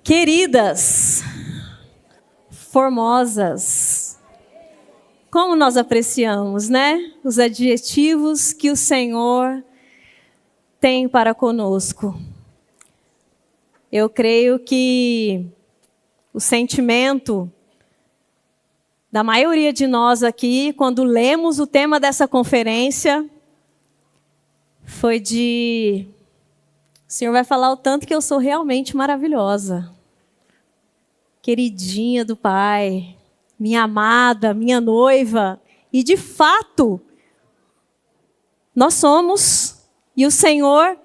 Queridas, formosas, como nós apreciamos, né? Os adjetivos que o Senhor tem para conosco. Eu creio que o sentimento da maioria de nós aqui, quando lemos o tema dessa conferência, foi de: o Senhor vai falar o tanto que eu sou realmente maravilhosa. Queridinha do Pai, minha amada, minha noiva. E de fato, nós somos, e o Senhor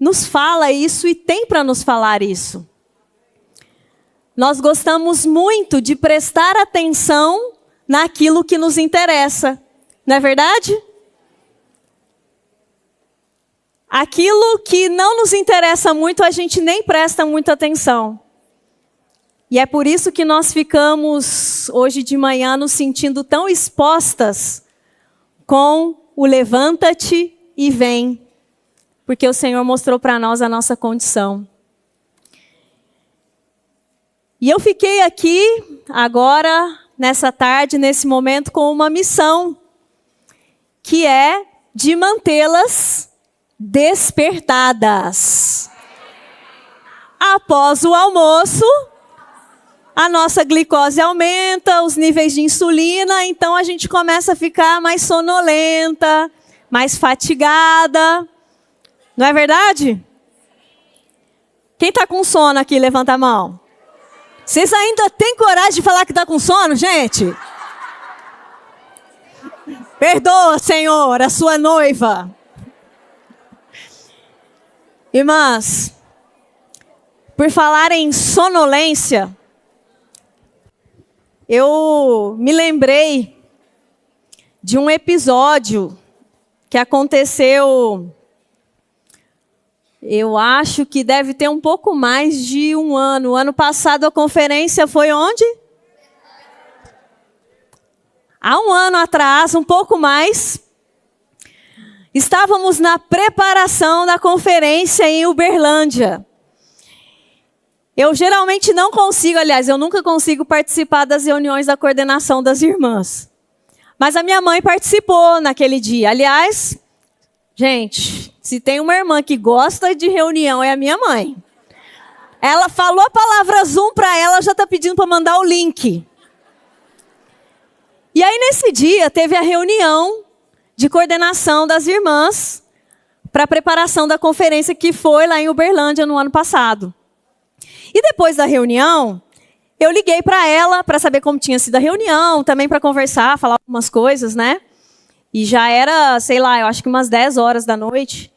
nos fala isso e tem para nos falar isso. Nós gostamos muito de prestar atenção naquilo que nos interessa, não é verdade? Aquilo que não nos interessa muito, a gente nem presta muita atenção. E é por isso que nós ficamos hoje de manhã nos sentindo tão expostas com o levanta-te e vem. Porque o Senhor mostrou para nós a nossa condição. E eu fiquei aqui agora, nessa tarde, nesse momento, com uma missão, que é de mantê-las despertadas. Após o almoço, a nossa glicose aumenta, os níveis de insulina, então a gente começa a ficar mais sonolenta, mais fatigada. Não é verdade? Quem está com sono aqui, levanta a mão. Vocês ainda têm coragem de falar que está com sono, gente? Perdoa, Senhor, a sua noiva. Irmãs, por falar em sonolência, eu me lembrei de um episódio que aconteceu, eu acho que deve ter um pouco mais de um ano. O ano passado a conferência foi onde? Há um ano atrás, um pouco mais. Estávamos na preparação da conferência em Uberlândia. Eu geralmente não consigo, aliás, eu nunca consigo participar das reuniões da coordenação das irmãs. Mas a minha mãe participou naquele dia. Aliás, gente, se tem uma irmã que gosta de reunião, é a minha mãe. Ela falou a palavra Zoom para ela, já está pedindo para mandar o link. E aí, nesse dia, teve a reunião de coordenação das irmãs para a preparação da conferência que foi lá em Uberlândia no ano passado. E depois da reunião, eu liguei para ela para saber como tinha sido a reunião, também para conversar, falar algumas coisas, né? E já era, sei lá, eu acho que umas 10 horas da noite.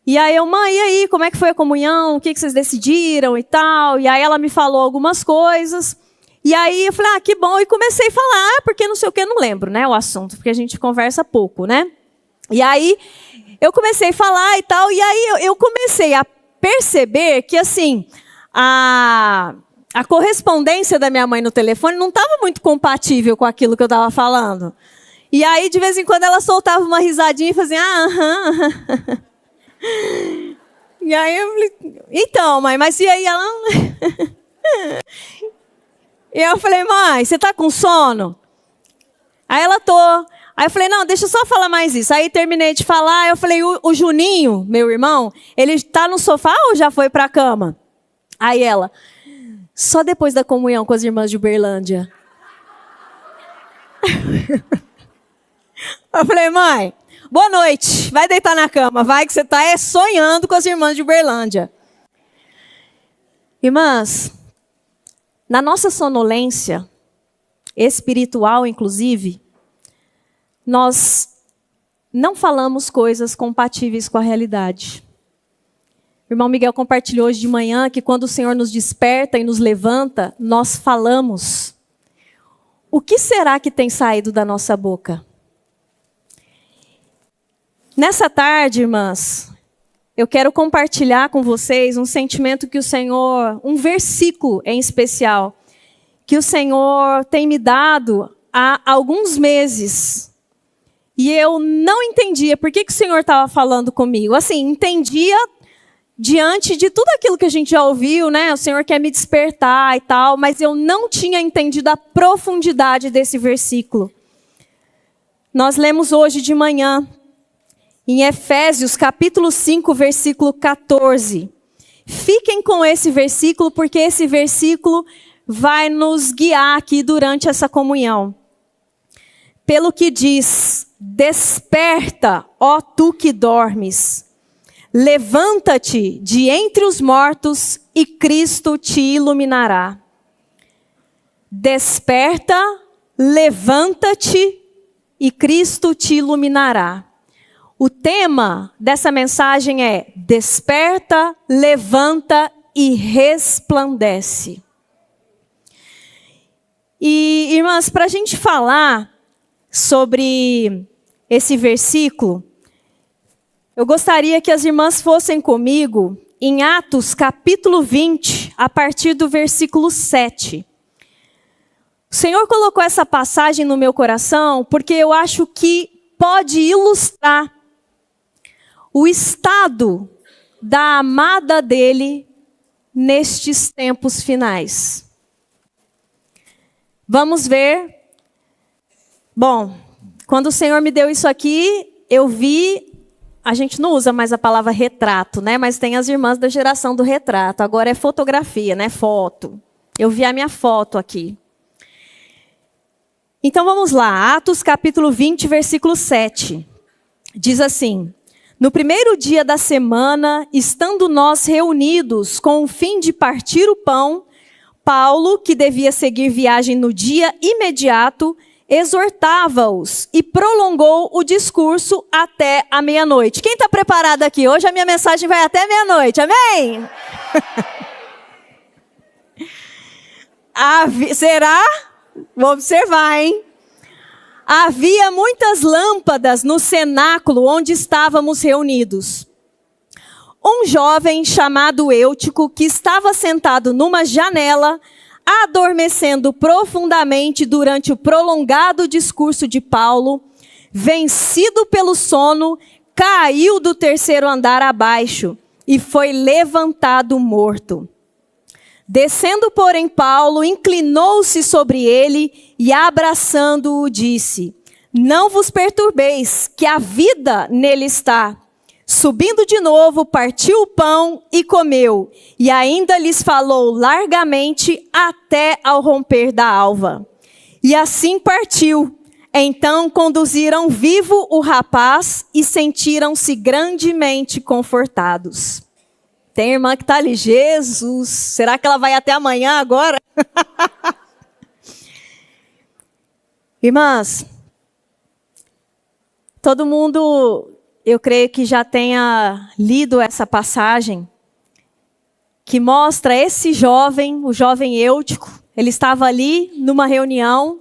E aí eu, mãe, e aí, como é que foi a comunhão? O que vocês decidiram e tal? E aí ela me falou algumas coisas. E aí eu falei, que bom. E comecei a falar, porque não sei o que, não lembro, né, o assunto, porque a gente conversa pouco, né? E aí eu comecei a falar e tal, e aí eu comecei a perceber que, assim, a correspondência da minha mãe no telefone não estava muito compatível com aquilo que eu estava falando. E aí, de vez em quando, ela soltava uma risadinha e fazia, aham. E aí eu falei, então, mãe, mas e aí ela... E eu falei, mãe, você tá com sono? Aí ela tô. Aí eu falei, não, deixa eu só falar mais isso. Aí terminei de falar, eu falei, o Juninho, meu irmão, ele tá no sofá ou já foi pra cama? Aí ela, só depois da comunhão com as irmãs de Uberlândia. Eu falei, mãe, boa noite, vai deitar na cama, vai que você tá sonhando com as irmãs de Uberlândia. Irmãs, na nossa sonolência espiritual, inclusive, nós não falamos coisas compatíveis com a realidade. O irmão Miguel compartilhou hoje de manhã que quando o Senhor nos desperta e nos levanta, nós falamos. O que será que tem saído da nossa boca? Nessa tarde, irmãs, eu quero compartilhar com vocês um sentimento que o Senhor, um versículo em especial, que o Senhor tem me dado há alguns meses. E eu não entendia por que o Senhor estava falando comigo. Assim, entendia diante de tudo aquilo que a gente já ouviu, né? O Senhor quer me despertar e tal, mas eu não tinha entendido a profundidade desse versículo. Nós lemos hoje de manhã, em Efésios, capítulo 5, versículo 14. Fiquem com esse versículo, porque esse versículo vai nos guiar aqui durante essa comunhão. Pelo que diz: desperta, ó tu que dormes. Levanta-te de entre os mortos e Cristo te iluminará. Desperta, levanta-te e Cristo te iluminará. O tema dessa mensagem é: desperta, levanta e resplandece. E, irmãs, para a gente falar sobre esse versículo, eu gostaria que as irmãs fossem comigo em Atos capítulo 20, a partir do versículo 7. O Senhor colocou essa passagem no meu coração porque eu acho que pode ilustrar o estado da amada dele nestes tempos finais. Vamos ver. Bom, quando o Senhor me deu isso aqui, eu vi. A gente não usa mais a palavra retrato, né? Mas tem as irmãs da geração do retrato. Agora é fotografia, né? Foto. Eu vi a minha foto aqui. Então vamos lá. Atos capítulo 20, versículo 7. Diz assim: no primeiro dia da semana, estando nós reunidos com o fim de partir o pão, Paulo, que devia seguir viagem no dia imediato, exortava-os e prolongou o discurso até a meia-noite. Quem está preparado aqui? Hoje a minha mensagem vai até meia-noite, amém? Será? Vou observar, hein? Havia muitas lâmpadas no cenáculo onde estávamos reunidos. Um jovem chamado Eutico, que estava sentado numa janela, adormecendo profundamente durante o prolongado discurso de Paulo, vencido pelo sono, caiu do terceiro andar abaixo e foi levantado morto. Descendo, porém, Paulo inclinou-se sobre ele e, abraçando-o, disse: não vos perturbeis, que a vida nele está. Subindo de novo, partiu o pão e comeu, e ainda lhes falou largamente até ao romper da alva. E assim partiu. Então conduziram vivo o rapaz e sentiram-se grandemente confortados. Tem irmã que está ali: Jesus, será que ela vai até amanhã agora? Irmãs, todo mundo, eu creio que já tenha lido essa passagem, que mostra esse jovem, o jovem Eutico. Ele estava ali numa reunião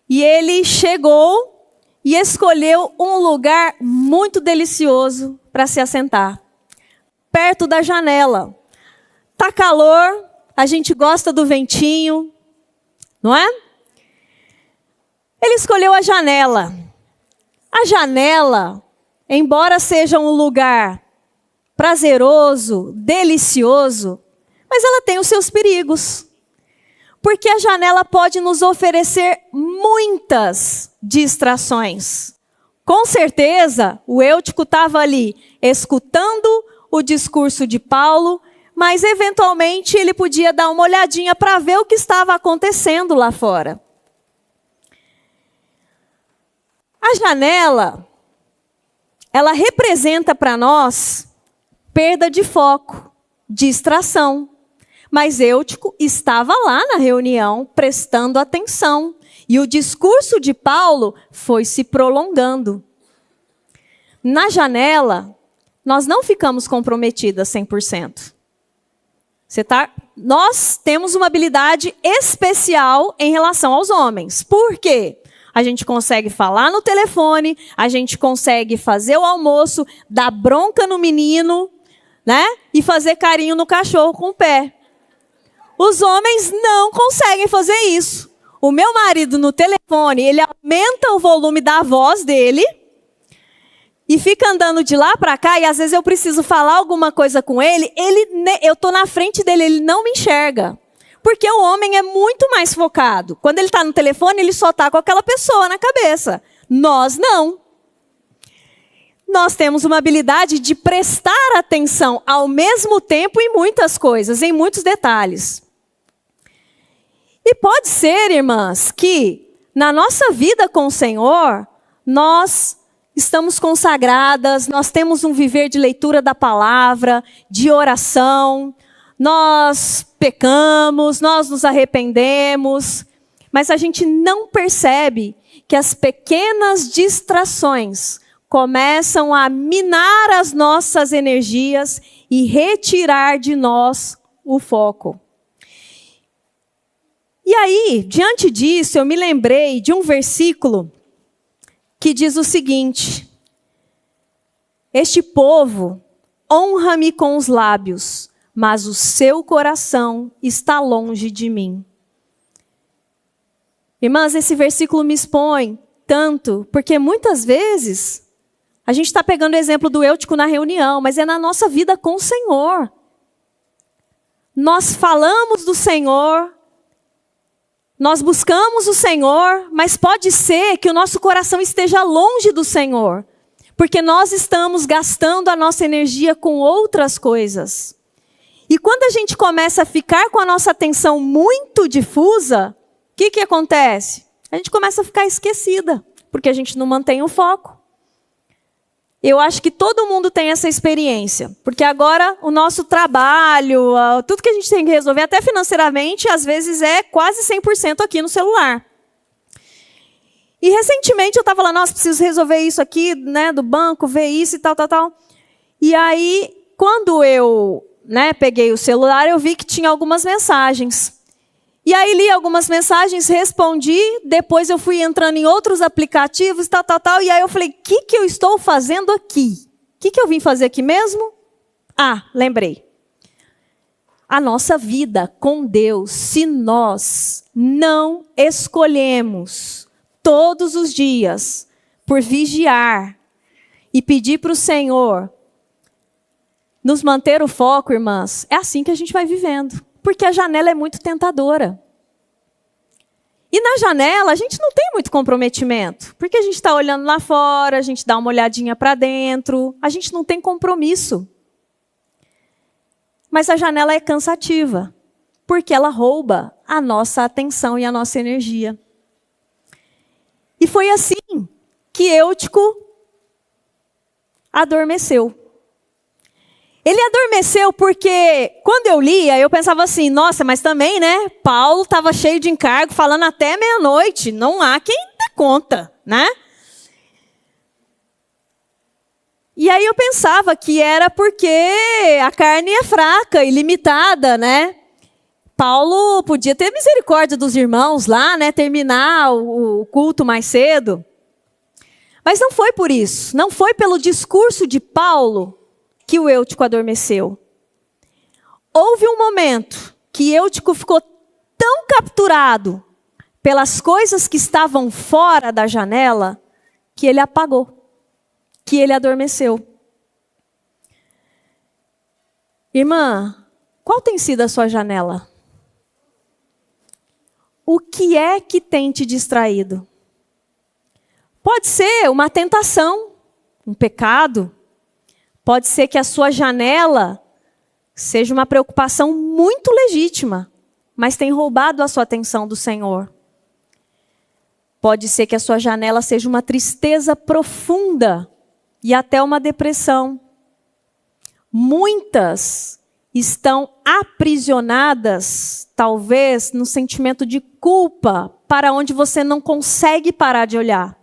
e ele chegou e escolheu um lugar muito delicioso para se assentar, perto da janela. Tá calor, a gente gosta do ventinho, não é? Ele escolheu a janela. A janela, embora seja um lugar prazeroso, delicioso, mas ela tem os seus perigos. Porque a janela pode nos oferecer muitas distrações. Com certeza, o Eutico estava ali escutando o discurso de Paulo, mas eventualmente ele podia dar uma olhadinha para ver o que estava acontecendo lá fora. A janela, ela representa para nós perda de foco, distração. Mas Eutico estava lá na reunião, prestando atenção. E o discurso de Paulo foi se prolongando. Na janela, nós não ficamos comprometidas 100%. Nós temos uma habilidade especial em relação aos homens. Por quê? A gente consegue falar no telefone, a gente consegue fazer o almoço, dar bronca no menino, né? E fazer carinho no cachorro com o pé. Os homens não conseguem fazer isso. O meu marido no telefone, ele aumenta o volume da voz dele, e fica andando de lá para cá, e às vezes eu preciso falar alguma coisa com ele, eu estou na frente dele, ele não me enxerga. Porque o homem é muito mais focado. Quando ele está no telefone, ele só está com aquela pessoa na cabeça. Nós não. Nós temos uma habilidade de prestar atenção ao mesmo tempo em muitas coisas, em muitos detalhes. E pode ser, irmãs, que na nossa vida com o Senhor, nós estamos consagradas, nós temos um viver de leitura da palavra, de oração, nós pecamos, nós nos arrependemos, mas a gente não percebe que as pequenas distrações começam a minar as nossas energias e retirar de nós o foco. E aí, diante disso, eu me lembrei de um versículo que diz o seguinte: este povo honra-me com os lábios, mas o seu coração está longe de mim. Irmãs, esse versículo me expõe tanto, porque muitas vezes a gente está pegando o exemplo do Eutico na reunião, mas é na nossa vida com o Senhor. Nós falamos do Senhor, nós buscamos o Senhor, mas pode ser que o nosso coração esteja longe do Senhor, porque nós estamos gastando a nossa energia com outras coisas. E quando a gente começa a ficar com a nossa atenção muito difusa, o que acontece? A gente começa a ficar esquecida, porque a gente não mantém o foco. Eu acho que todo mundo tem essa experiência, porque agora o nosso trabalho, tudo que a gente tem que resolver, até financeiramente, às vezes é quase 100% aqui no celular. E recentemente eu estava lá, nossa, preciso resolver isso aqui, né, do banco, ver isso e tal. E aí, quando eu peguei o celular, eu vi que tinha algumas mensagens. E aí li algumas mensagens, respondi, depois eu fui entrando em outros aplicativos, tal, e aí eu falei, o que eu estou fazendo aqui? O que eu vim fazer aqui mesmo? Ah, lembrei. A nossa vida com Deus, se nós não escolhemos todos os dias por vigiar e pedir para o Senhor nos manter o foco, irmãs, é assim que a gente vai vivendo. Porque a janela é muito tentadora. E na janela a gente não tem muito comprometimento. Porque a gente está olhando lá fora, a gente dá uma olhadinha para dentro, a gente não tem compromisso. Mas a janela é cansativa, porque ela rouba a nossa atenção e a nossa energia. E foi assim que Eutico adormeceu. Ele adormeceu porque, quando eu lia, eu pensava assim, nossa, mas também, né? Paulo estava cheio de encargo, falando até meia-noite. Não há quem dê conta, né? E aí eu pensava que era porque a carne é fraca e limitada, né? Paulo podia ter misericórdia dos irmãos lá, né? Terminar o culto mais cedo. Mas não foi por isso. Não foi pelo discurso de Paulo que o Eutico adormeceu. Houve um momento que Eutico ficou tão capturado pelas coisas que estavam fora da janela, que ele apagou, que ele adormeceu. Irmã, qual tem sido a sua janela? O que é que tem te distraído? Pode ser uma tentação, um pecado. Pode ser que a sua janela seja uma preocupação muito legítima, mas tem roubado a sua atenção do Senhor. Pode ser que a sua janela seja uma tristeza profunda e até uma depressão. Muitas estão aprisionadas, talvez, no sentimento de culpa, para onde você não consegue parar de olhar.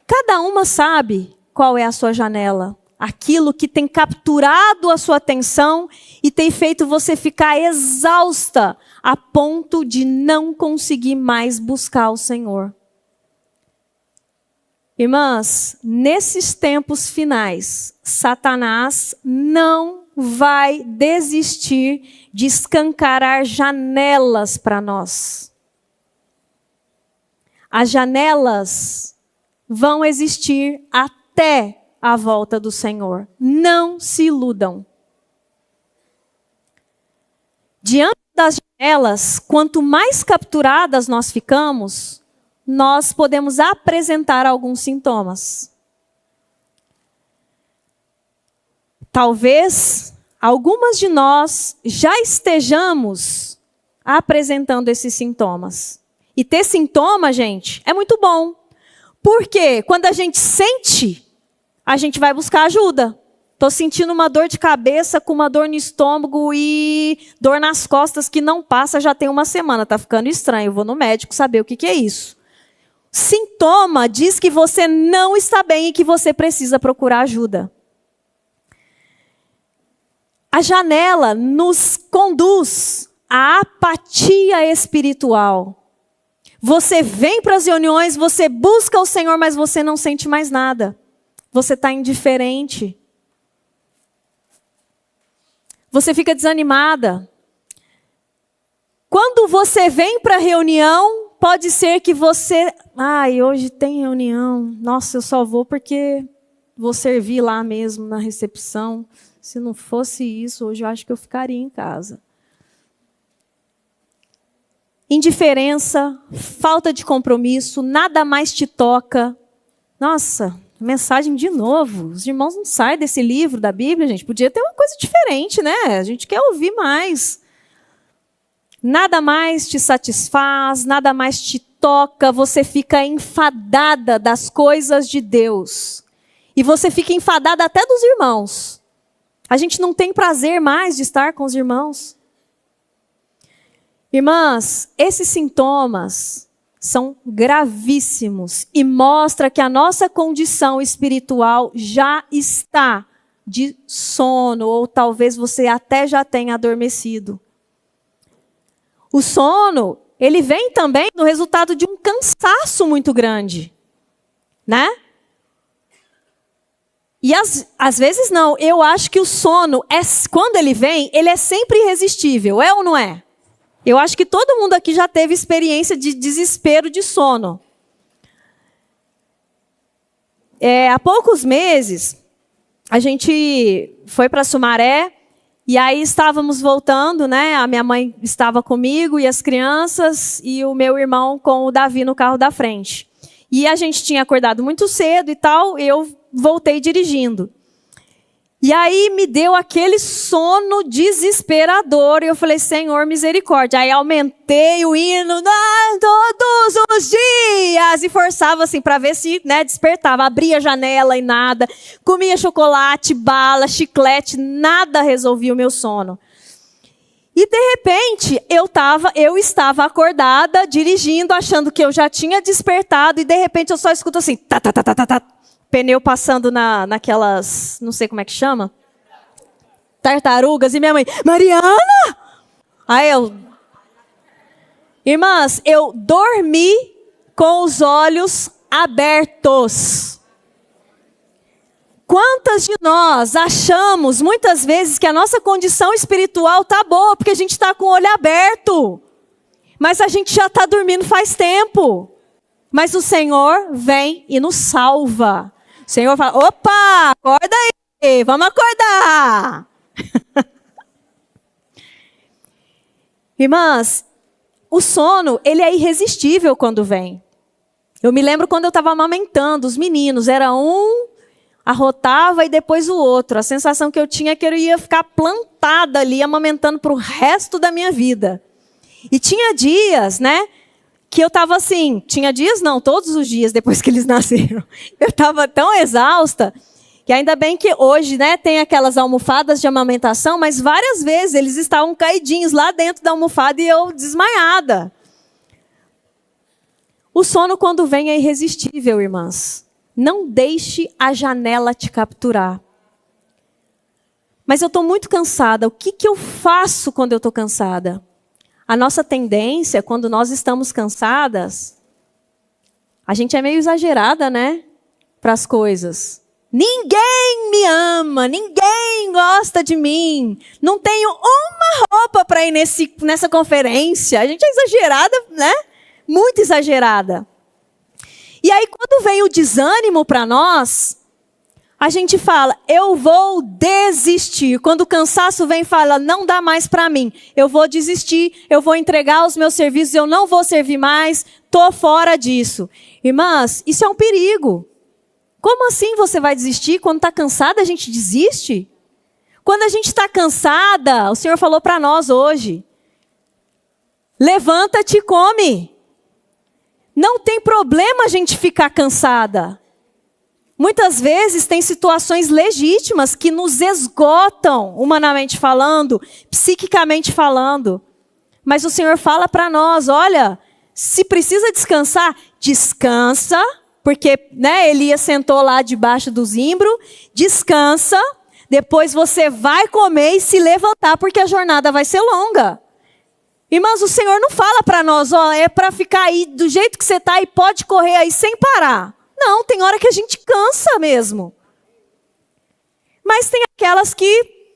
Cada uma sabe qual é a sua janela. Aquilo que tem capturado a sua atenção e tem feito você ficar exausta a ponto de não conseguir mais buscar o Senhor. Irmãs, nesses tempos finais, Satanás não vai desistir de escancarar janelas para nós. As janelas vão existir até até a volta do Senhor. Não se iludam. Diante das janelas, quanto mais capturadas nós ficamos, nós podemos apresentar alguns sintomas. Talvez algumas de nós já estejamos apresentando esses sintomas. E ter sintoma, gente, é muito bom. Porque quando a gente sente, a gente vai buscar ajuda. Estou sentindo uma dor de cabeça, com uma dor no estômago e dor nas costas que não passa já tem uma semana. Está ficando estranho, vou no médico saber o que é isso. Sintoma diz que você não está bem e que você precisa procurar ajuda. A janela nos conduz à apatia espiritual. Você vem para as reuniões, você busca o Senhor, mas você não sente mais nada. Você está indiferente. Você fica desanimada. Quando você vem para a reunião, pode ser que você... hoje tem reunião. Nossa, eu só vou porque vou servir lá mesmo na recepção. Se não fosse isso, hoje eu acho que eu ficaria em casa. Indiferença, falta de compromisso, nada mais te toca. Nossa, mensagem de novo. Os irmãos não saem desse livro da Bíblia, gente. Podia ter uma coisa diferente, né? A gente quer ouvir mais. Nada mais te satisfaz, nada mais te toca. Você fica enfadada das coisas de Deus. E você fica enfadada até dos irmãos. A gente não tem prazer mais de estar com os irmãos. Irmãs, esses sintomas são gravíssimos e mostram que a nossa condição espiritual já está de sono, ou talvez você até já tenha adormecido. O sono, ele vem também no resultado de um cansaço muito grande, né? E às vezes não, eu acho que o sono, quando ele vem, ele é sempre irresistível, é ou não é? Eu acho que todo mundo aqui já teve experiência de desespero de sono. Há poucos meses, a gente foi para Sumaré, e aí estávamos voltando, né? A minha mãe estava comigo e as crianças, e o meu irmão com o Davi no carro da frente. E a gente tinha acordado muito cedo e tal, e eu voltei dirigindo. E aí me deu aquele sono desesperador. E eu falei, Senhor, misericórdia. Aí aumentei o hino todos os dias. E forçava assim para ver se despertava. Abria a janela e nada. Comia chocolate, bala, chiclete. Nada resolvia o meu sono. E de repente eu estava acordada, dirigindo, achando que eu já tinha despertado. E de repente eu só escuto assim, tá, tá, tá, tá, tá, tá. Pneu passando naquelas, não sei como é que chama, tartarugas, e minha mãe, Mariana! Aí irmãs, eu dormi com os olhos abertos. Quantas de nós achamos, muitas vezes, que a nossa condição espiritual está boa, porque a gente está com o olho aberto, mas a gente já está dormindo faz tempo. Mas o Senhor vem e nos salva. O Senhor fala, opa, acorda aí, vamos acordar. Irmãs, o sono, ele é irresistível quando vem. Eu me lembro quando eu estava amamentando os meninos, era um, arrotava e depois o outro. A sensação que eu tinha é que eu ia ficar plantada ali, amamentando para o resto da minha vida. E tinha dias, né? Que eu estava assim, tinha dias não, todos os dias depois que eles nasceram. Eu estava tão exausta, que ainda bem que hoje, né, tem aquelas almofadas de amamentação, mas várias vezes eles estavam caidinhos lá dentro da almofada e eu desmaiada. O sono quando vem é irresistível, irmãs. Não deixe a janela te capturar. Mas eu estou muito cansada, o que eu faço quando eu estou cansada? A nossa tendência, quando nós estamos cansadas, a gente é meio exagerada, né? Para as coisas. Ninguém me ama, ninguém gosta de mim. Não tenho uma roupa para ir nessa conferência. A gente é exagerada, né? Muito exagerada. E aí, quando vem o desânimo para nós, a gente fala, eu vou desistir. Quando o cansaço vem e fala, não dá mais para mim. Eu vou desistir, eu vou entregar os meus serviços, eu não vou servir mais, estou fora disso. Irmãs, isso é um perigo. Como assim você vai desistir? Quando está cansada, a gente desiste? Quando a gente está cansada, o Senhor falou para nós hoje, levanta-te e come. Não tem problema a gente ficar cansada. Muitas vezes tem situações legítimas que nos esgotam, humanamente falando, psiquicamente falando. Mas o Senhor fala para nós, olha, se precisa descansar, descansa, porque Elias sentou lá debaixo do zimbro, descansa, depois você vai comer e se levantar, porque a jornada vai ser longa. Irmãos, o Senhor não fala para nós, é para ficar aí do jeito que você está e pode correr aí sem parar. Não, tem hora que a gente cansa mesmo. Mas tem aquelas que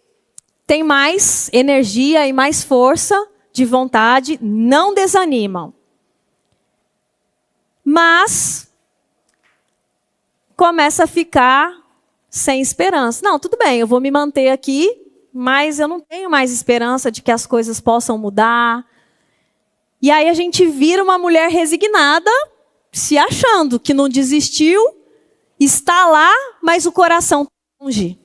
têm mais energia e mais força de vontade, não desanimam. Mas começa a ficar sem esperança. Não, tudo bem, eu vou me manter aqui, mas eu não tenho mais esperança de que as coisas possam mudar. E aí a gente vira uma mulher resignada, se achando que não desistiu, está lá, mas o coração está longe.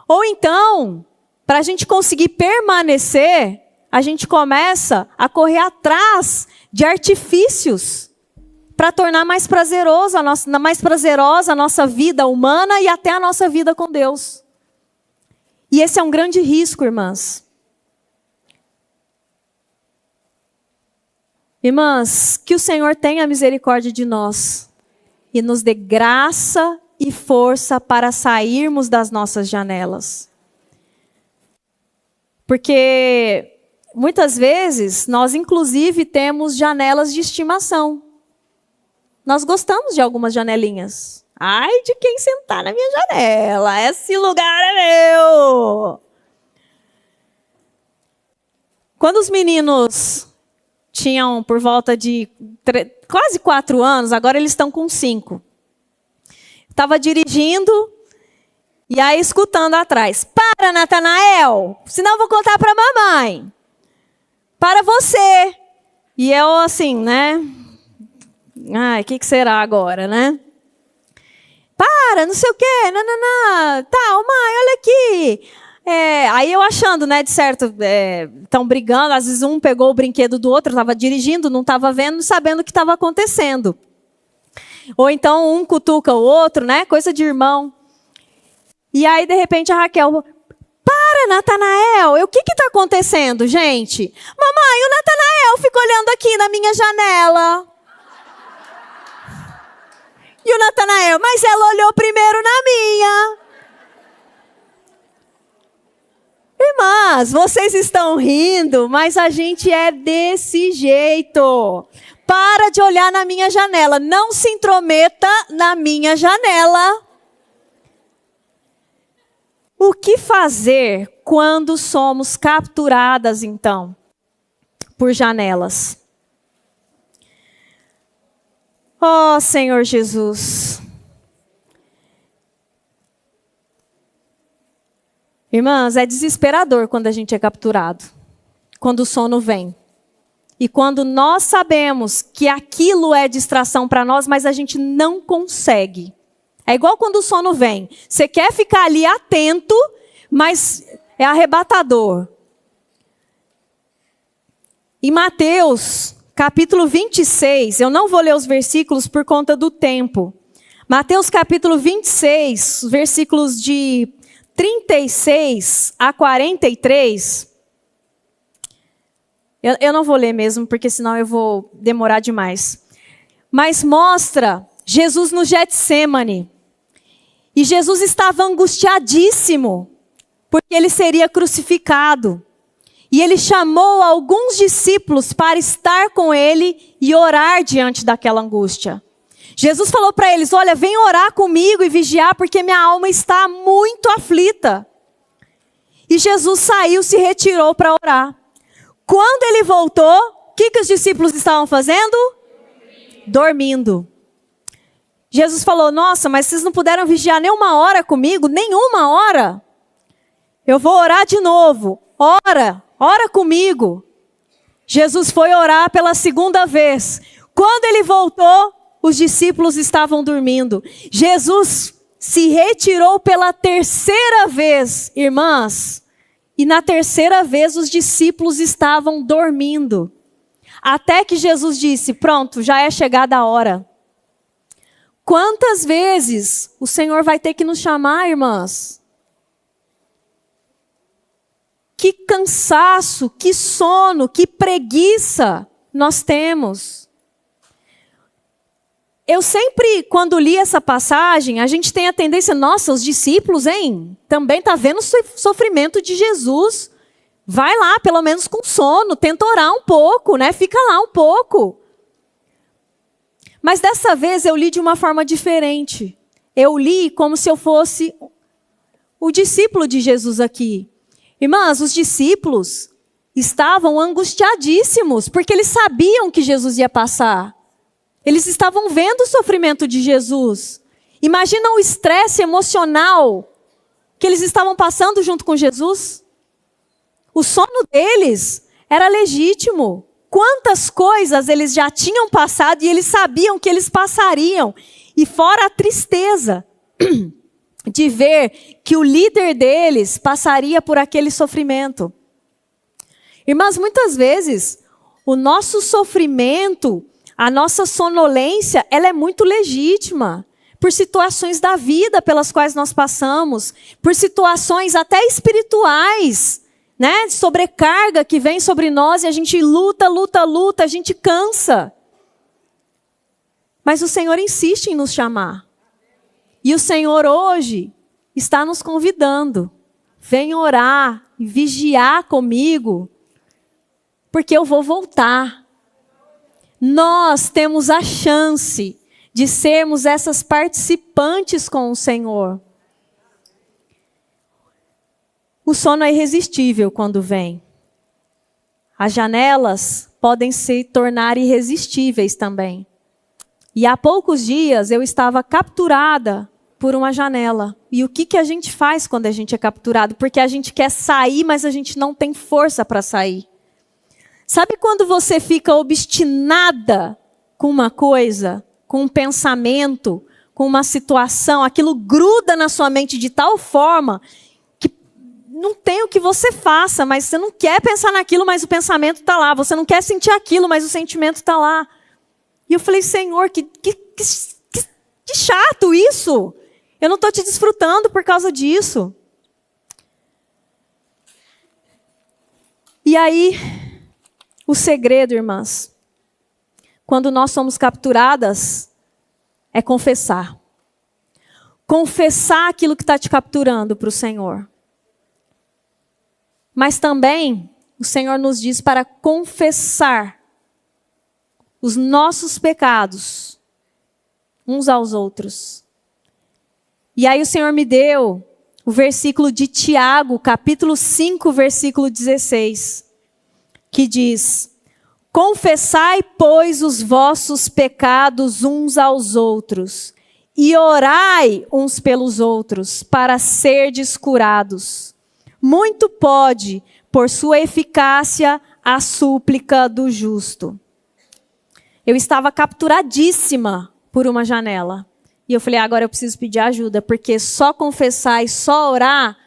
Ou então, para a gente conseguir permanecer, a gente começa a correr atrás de artifícios para tornar mais prazerosa a nossa vida humana e até a nossa vida com Deus. E esse é um grande risco, irmãs. Irmãs, que o Senhor tenha misericórdia de nós e nos dê graça e força para sairmos das nossas janelas. Porque muitas vezes nós inclusive temos janelas de estimação. Nós gostamos de algumas janelinhas. Ai, de quem sentar na minha janela, esse lugar é meu. Quando os meninos tinham por volta de quase 4 anos, agora eles estão com 5. Estava dirigindo e aí escutando atrás. Para, Natanael, senão eu vou contar para a mamãe. Para você. E eu assim, Ai, o que será agora, Para, não sei o quê, não. Tá, mãe, olha aqui. Aí eu achando, de certo, estão brigando, às vezes um pegou o brinquedo do outro, estava dirigindo, não estava vendo, sabendo o que estava acontecendo. Ou então um cutuca o outro, coisa de irmão. E aí, de repente, a Raquel, para, Natanael, o que está acontecendo, gente? Mamãe, o Natanael fica olhando aqui na minha janela. E o Natanael, mas ela olhou primeiro na minha. Irmãs, vocês estão rindo, mas a gente é desse jeito. Para de olhar na minha janela. Não se intrometa na minha janela. O que fazer quando somos capturadas, então, por janelas? Oh, Senhor Jesus. Irmãs, é desesperador quando a gente é capturado. Quando o sono vem. E quando nós sabemos que aquilo é distração para nós, mas a gente não consegue. É igual quando o sono vem. Você quer ficar ali atento, mas é arrebatador. Em Mateus, capítulo 26, eu não vou ler os versículos por conta do tempo. Mateus, capítulo 26, versículos de 36 a 43. Eu não vou ler mesmo, porque senão eu vou demorar demais. Mas mostra Jesus no Getsêmani. E Jesus estava angustiadíssimo, porque ele seria crucificado. E ele chamou alguns discípulos para estar com ele e orar diante daquela angústia. Jesus falou para eles, olha, vem orar comigo e vigiar, porque minha alma está muito aflita. E Jesus saiu, se retirou para orar. Quando ele voltou, o que os discípulos estavam fazendo? Dormindo. Jesus falou, nossa, mas vocês não puderam vigiar nem uma hora comigo? Nenhuma hora? Eu vou orar de novo. Ora comigo. Jesus foi orar pela segunda vez. Quando ele voltou, os discípulos estavam dormindo. Jesus se retirou pela terceira vez, irmãs. E na terceira vez os discípulos estavam dormindo. Até que Jesus disse, pronto, já é chegada a hora. Quantas vezes o Senhor vai ter que nos chamar, irmãs? Que cansaço, que sono, que preguiça nós temos. Eu sempre, quando li essa passagem, a gente tem a tendência, nossa, os discípulos, também tá vendo o sofrimento de Jesus. Vai lá, pelo menos com sono, tenta orar um pouco, né? Fica lá um pouco. Mas dessa vez eu li de uma forma diferente. Eu li como se eu fosse o discípulo de Jesus aqui. Irmãs, os discípulos estavam angustiadíssimos, porque eles sabiam que Jesus ia passar. Eles estavam vendo o sofrimento de Jesus. Imagina o estresse emocional que eles estavam passando junto com Jesus. O sono deles era legítimo. Quantas coisas eles já tinham passado e eles sabiam que eles passariam. E fora a tristeza de ver que o líder deles passaria por aquele sofrimento. Irmãs, muitas vezes o nosso sofrimento, a nossa sonolência, ela é muito legítima. Por situações da vida pelas quais nós passamos, por situações até espirituais, né? Sobrecarga que vem sobre nós e a gente luta, a gente cansa. Mas o Senhor insiste em nos chamar. E o Senhor hoje está nos convidando. Vem orar e vigiar comigo, porque eu vou voltar. Nós temos a chance de sermos essas participantes com o Senhor. O sono é irresistível quando vem. As janelas podem se tornar irresistíveis também. E há poucos dias eu estava capturada por uma janela. E o que a gente faz quando a gente é capturado? Porque a gente quer sair, mas a gente não tem força para sair. Sabe quando você fica obstinada com uma coisa, com um pensamento, com uma situação, aquilo gruda na sua mente de tal forma que não tem o que você faça, mas você não quer pensar naquilo, mas o pensamento está lá. Você não quer sentir aquilo, mas o sentimento está lá. E eu falei, Senhor, que chato isso. Eu não estou te desfrutando por causa disso. E aí, o segredo, irmãs, quando nós somos capturadas, é confessar. Confessar aquilo que está te capturando para o Senhor. Mas também, o Senhor nos diz para confessar os nossos pecados uns aos outros. E aí o Senhor me deu o versículo de Tiago, capítulo 5, versículo 16, que diz: confessai, pois, os vossos pecados uns aos outros, e orai uns pelos outros, para serdes curados. Muito pode, por sua eficácia, a súplica do justo. Eu estava capturadíssima por uma janela. E eu falei, agora eu preciso pedir ajuda, porque só confessar e só orar,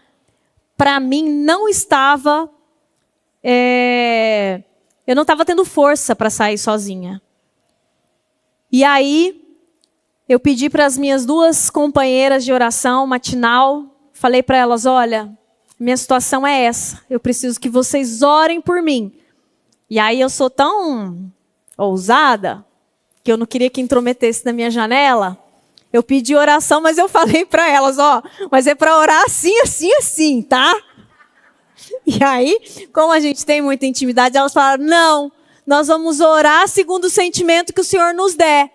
para mim não estava... eu não estava tendo força para sair sozinha. E aí, eu pedi para as minhas duas companheiras de oração matinal, falei para elas, olha, minha situação é essa, eu preciso que vocês orem por mim. E aí eu sou tão ousada, que eu não queria que intrometesse na minha janela. Eu pedi oração, mas eu falei para elas, mas é para orar assim, assim, assim, tá? E aí, como a gente tem muita intimidade, elas falaram, não, nós vamos orar segundo o sentimento que o Senhor nos der.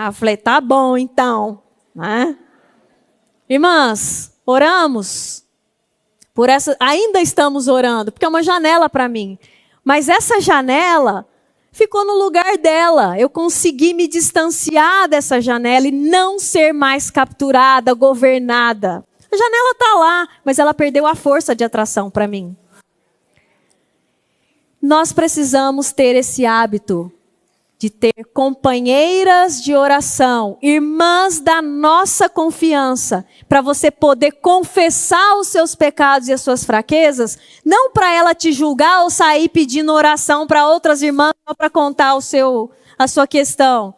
Eu falei, tá bom, então. Né? Irmãs, oramos. Ainda estamos orando, porque é uma janela para mim. Mas essa janela ficou no lugar dela. Eu consegui me distanciar dessa janela e não ser mais capturada, governada. A janela está lá, mas ela perdeu a força de atração para mim. Nós precisamos ter esse hábito de ter companheiras de oração, irmãs da nossa confiança, para você poder confessar os seus pecados e as suas fraquezas, não para ela te julgar ou sair pedindo oração para outras irmãs só para contar a sua questão,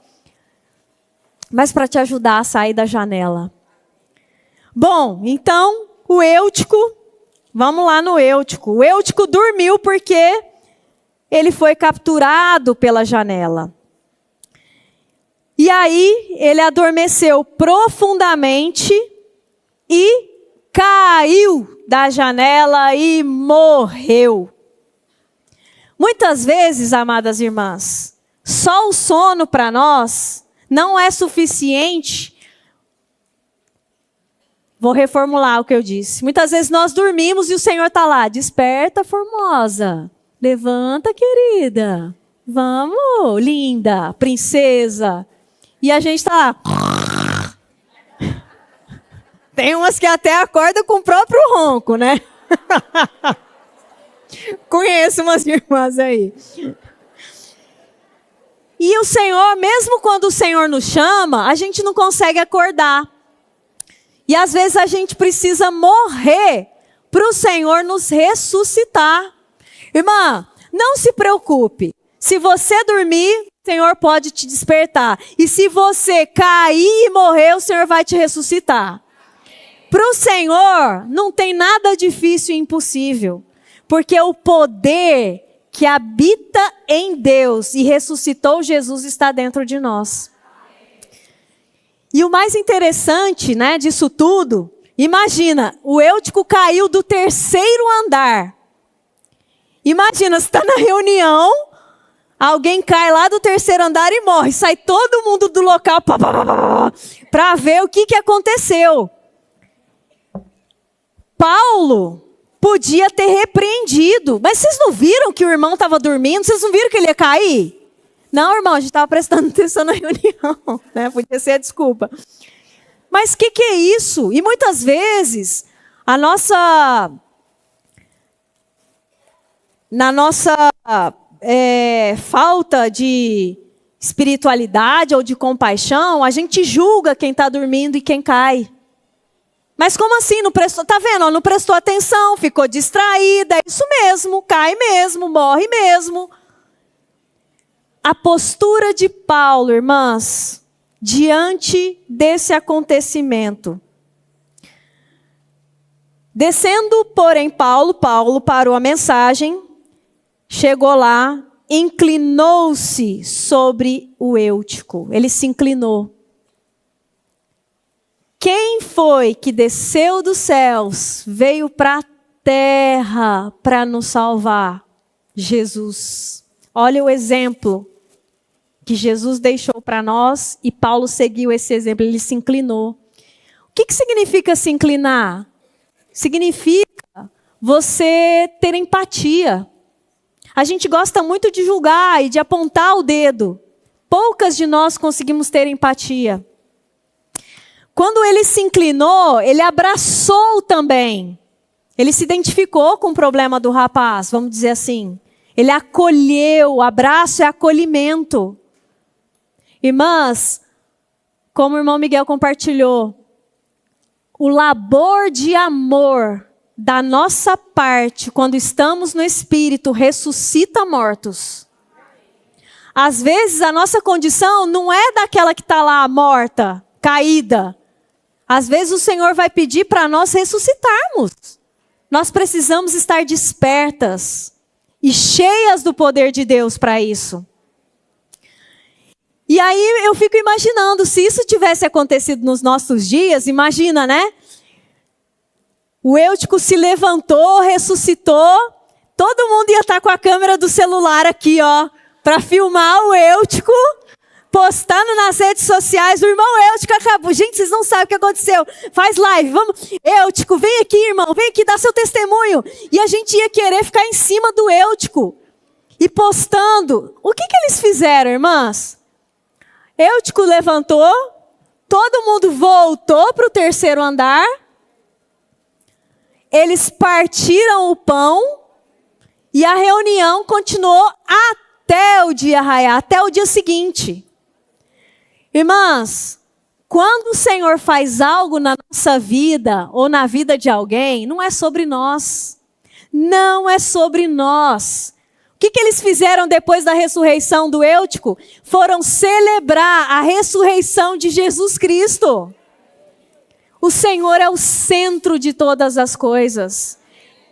mas para te ajudar a sair da janela. Bom, então, o Eutico, vamos lá no Eutico. O Eutico dormiu porque ele foi capturado pela janela. E aí, ele adormeceu profundamente e caiu da janela e morreu. Muitas vezes, amadas irmãs, só o sono para nós não é suficiente. Vou reformular o que eu disse. Muitas vezes nós dormimos e o Senhor está lá. Desperta, formosa. Levanta, querida. Vamos, linda, princesa. E a gente está lá. Tem umas que até acordam com o próprio ronco, né? Conheço umas irmãs aí. E o Senhor, mesmo quando o Senhor nos chama, a gente não consegue acordar. E às vezes a gente precisa morrer para o Senhor nos ressuscitar. Irmã, não se preocupe. Se você dormir, o Senhor pode te despertar. E se você cair e morrer, o Senhor vai te ressuscitar. Para o Senhor, não tem nada difícil e impossível. Porque o poder que habita em Deus e ressuscitou Jesus está dentro de nós. E o mais interessante, né, disso tudo, imagina, o Eutico caiu do 3º andar. Imagina, você está na reunião, alguém cai lá do 3º andar e morre. Sai todo mundo do local para ver o que aconteceu. Paulo podia ter repreendido, mas vocês não viram que o irmão estava dormindo? Vocês não viram que ele ia cair? Não, irmão, a gente estava prestando atenção na reunião, né? Podia ser a desculpa. Mas o que é isso? E muitas vezes, na nossa falta de espiritualidade ou de compaixão, a gente julga quem está dormindo e quem cai. Mas como assim? Não prestou, tá vendo? Não prestou atenção, ficou distraída, é isso mesmo, cai mesmo, morre mesmo. A postura de Paulo, irmãs, diante desse acontecimento. Descendo, porém, Paulo parou a mensagem, chegou lá, inclinou-se sobre o Eutico. Ele se inclinou. Quem foi que desceu dos céus, veio para a terra para nos salvar? Jesus. Olha o exemplo que Jesus deixou para nós e Paulo seguiu esse exemplo, ele se inclinou. O que significa se inclinar? Significa você ter empatia. A gente gosta muito de julgar e de apontar o dedo. Poucas de nós conseguimos ter empatia. Quando ele se inclinou, ele abraçou também. Ele se identificou com o problema do rapaz, vamos dizer assim. Ele acolheu, abraço é acolhimento. Irmãs, como o irmão Miguel compartilhou, o labor de amor da nossa parte, quando estamos no Espírito, ressuscita mortos. Às vezes a nossa condição não é daquela que está lá morta, caída. Às vezes o Senhor vai pedir para nós ressuscitarmos. Nós precisamos estar despertas e cheias do poder de Deus para isso. E aí eu fico imaginando, se isso tivesse acontecido nos nossos dias, imagina, né? O Eutico se levantou, ressuscitou, todo mundo ia estar com a câmera do celular aqui, ó, para filmar o Eutico, postando nas redes sociais, o irmão Eutico acabou. Gente, vocês não sabem o que aconteceu. Faz live, vamos. Eutico, vem aqui, irmão, vem aqui, dá seu testemunho. E a gente ia querer ficar em cima do Eutico. e postando. O que eles fizeram, irmãs? Eutico levantou, todo mundo voltou para o terceiro andar, eles partiram o pão e a reunião continuou até o dia raiar, até o dia seguinte. Irmãs, quando o Senhor faz algo na nossa vida ou na vida de alguém, não é sobre nós. Não é sobre nós. O que eles fizeram depois da ressurreição do Eutico? Foram celebrar a ressurreição de Jesus Cristo. O Senhor é o centro de todas as coisas.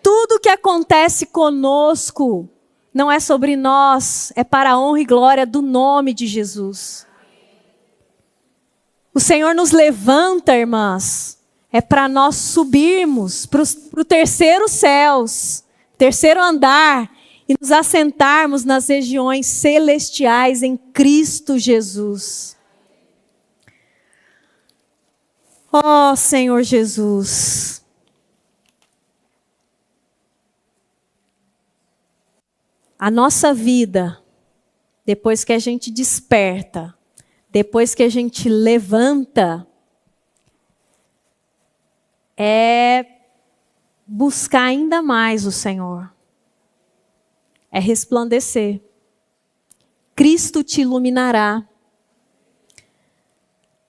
Tudo que acontece conosco não é sobre nós, é para a honra e glória do nome de Jesus. O Senhor nos levanta, irmãs, é para nós subirmos para o terceiro céus, terceiro andar, e nos assentarmos nas regiões celestiais em Cristo Jesus. Ó Senhor Jesus. A nossa vida, depois que a gente desperta, depois que a gente levanta, é buscar ainda mais o Senhor. É resplandecer. Cristo te iluminará.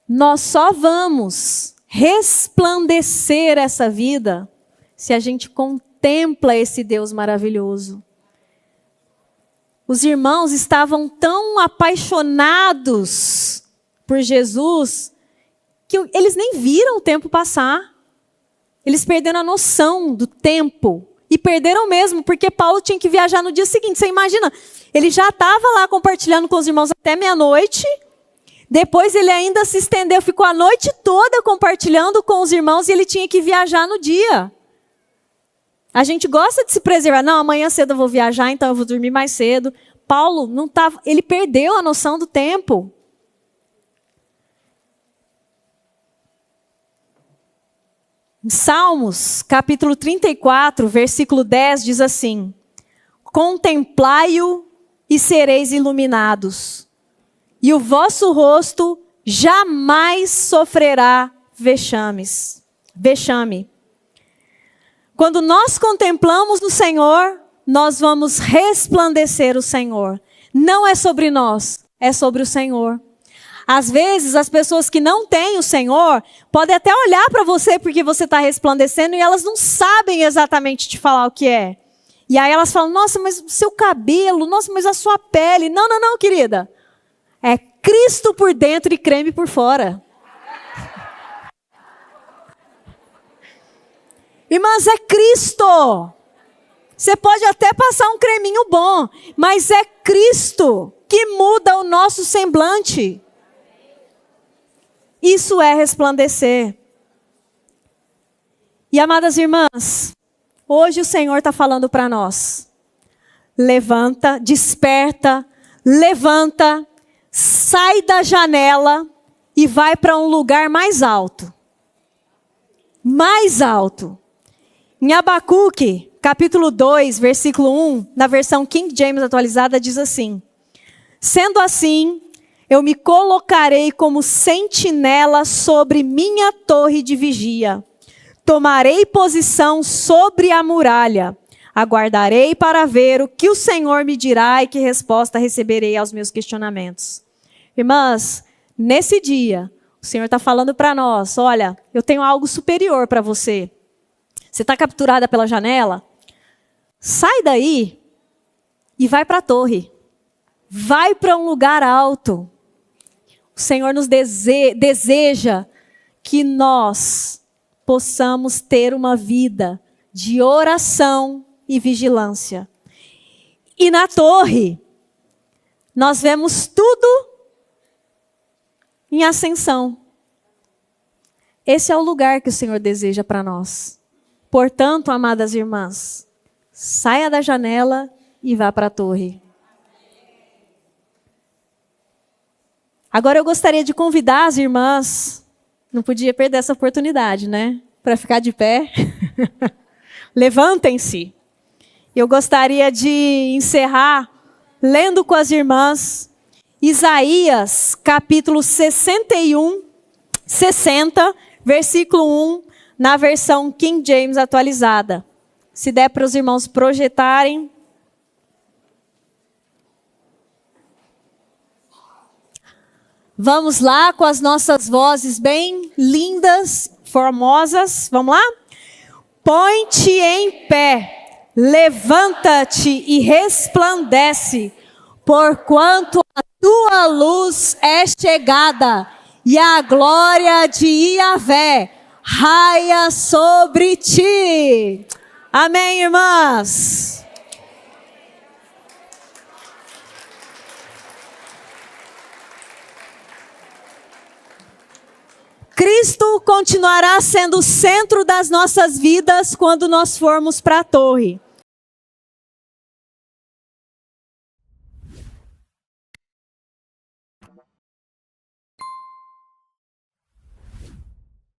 Nós só vamos resplandecer essa vida se a gente contempla esse Deus maravilhoso. Os irmãos estavam tão apaixonados por Jesus que eles nem viram o tempo passar. Eles perderam a noção do tempo. E perderam mesmo, porque Paulo tinha que viajar no dia seguinte. Você imagina, ele já estava lá compartilhando com os irmãos até meia-noite. Depois ele ainda se estendeu, ficou a noite toda compartilhando com os irmãos e ele tinha que viajar no dia. A gente gosta de se preservar. Não, amanhã cedo eu vou viajar, então eu vou dormir mais cedo. Paulo não estava, ele perdeu a noção do tempo. Em Salmos, capítulo 34, versículo 10, diz assim: contemplai-o e sereis iluminados, e o vosso rosto jamais sofrerá vexame. Quando nós contemplamos o Senhor, nós vamos resplandecer o Senhor. Não é sobre nós, é sobre o Senhor. Às vezes, as pessoas que não têm o Senhor podem até olhar para você porque você está resplandecendo e elas não sabem exatamente te falar o que é. E aí elas falam, nossa, mas o seu cabelo, nossa, mas a sua pele. Não, não, não, querida. É Cristo por dentro e creme por fora. Irmãs, é Cristo. Você pode até passar um creminho bom, mas é Cristo que muda o nosso semblante. Isso é resplandecer. E amadas irmãs, hoje o Senhor está falando para nós. Levanta, desperta, levanta, sai da janela e vai para um lugar mais alto. Mais alto. Em Abacuque, capítulo 2, versículo 1, na versão King James atualizada, diz assim: sendo assim, eu me colocarei como sentinela sobre minha torre de vigia. Tomarei posição sobre a muralha. Aguardarei para ver o que o Senhor me dirá e que resposta receberei aos meus questionamentos. Irmãs, nesse dia, o Senhor está falando para nós, olha, eu tenho algo superior para você. Você está capturada pela janela? Sai daí e vai para a torre. Vai para um lugar alto. O Senhor nos deseja que nós possamos ter uma vida de oração e vigilância. E na torre, nós vemos tudo em ascensão. Esse é o lugar que o Senhor deseja para nós. Portanto, amadas irmãs, saia da janela e vá para a torre. Agora eu gostaria de convidar as irmãs, não podia perder essa oportunidade, né? Para ficar de pé. Levantem-se. Eu gostaria de encerrar lendo com as irmãs, Isaías, capítulo 60, versículo 1, na versão King James atualizada. Se der para os irmãos projetarem. Vamos lá com as nossas vozes bem lindas, formosas. Vamos lá? Põe-te em pé, levanta-te e resplandece, porquanto a tua luz é chegada e a glória de Yahvé raia sobre ti. Amém, irmãs? Cristo continuará sendo o centro das nossas vidas quando nós formos para a torre.